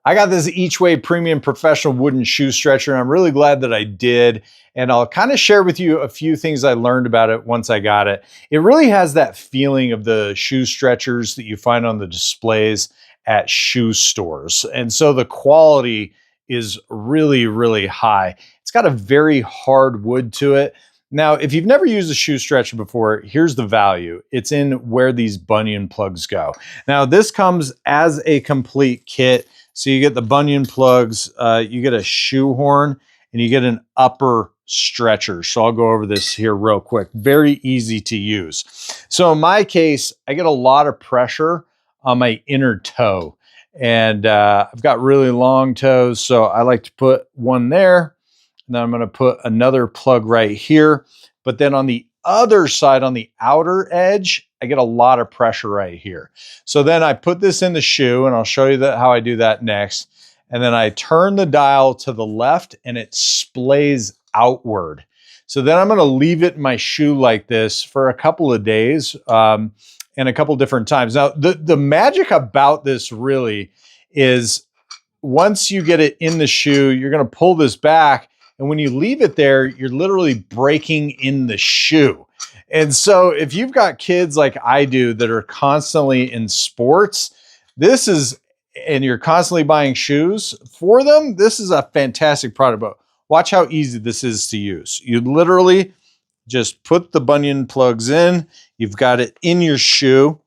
I got this Eachway Premium Professional Wooden Shoe Stretcher, and I'm really glad that I did. And I'll kind of share with you a few things I learned about it once I got it. It really has that feeling of the shoe stretchers that you find on the displays at shoe stores. And so the quality is really, really high. It's got a very hard wood to it. Now, if you've never used a shoe stretcher before, here's the value. It's in where these bunion plugs go. Now, this comes as a complete kit. So you get the bunion plugs, you get a shoe horn, and you get an upper stretcher. So I'll go over this here real quick. Very easy to use. So in my case, I get a lot of pressure on my inner toe. And I've got really long toes, so I like to put one there. And then I'm going to put another plug right here. But then on the other side, on the outer edge, I get a lot of pressure right here. So then I put this in the shoe, and I'll show you how I do that next. And then I turn the dial to the left, and it splays outward. So then I'm going to leave it in my shoe like this for a couple of days and a couple different times. Now, the magic about this really is once you get it in the shoe, you're going to pull this back. And when you leave it there, you're literally breaking in the shoe. And so if you've got kids like I do that are constantly in sports, and you're constantly buying shoes for them, this is a fantastic product. But watch how easy this is to use. You literally just put the bunion plugs in. You've got it in your shoe.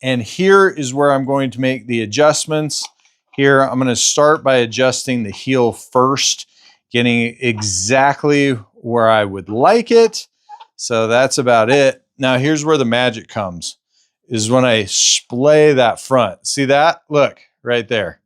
And here is where I'm going to make the adjustments. Here, I'm going to start by adjusting the heel first, getting exactly where I would like it. So that's about it. Now here's where the magic comes, is when I splay that front. See that? Look, right there.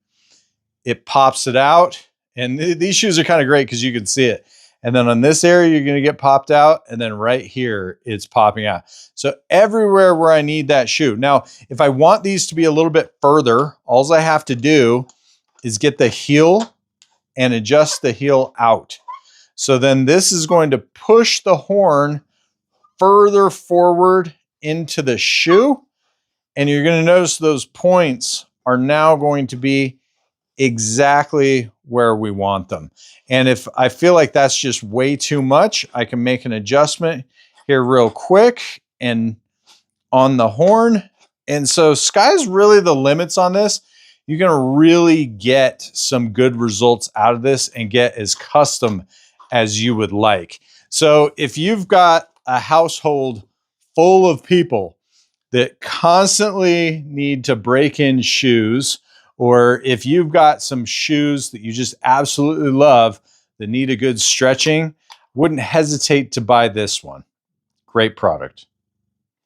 It pops it out. And these shoes are kind of great because you can see it. And then on this area, you're going to get popped out. And then right here, it's popping out. So everywhere where I need that shoe. Now, if I want these to be a little bit further, all I have to do is get the heel and adjust the heel out. So then this is going to push the horn further forward into the shoe. And you're going to notice those points are now going to be exactly where we want them. And if I feel like that's just way too much, I can make an adjustment here real quick and on the horn. And so sky's really the limits on this. You're going to really get some good results out of this and get as custom as you would like. So if you've got a household full of people that constantly need to break in shoes, or if you've got some shoes that you just absolutely love that need a good stretching, wouldn't hesitate to buy this one. Great product.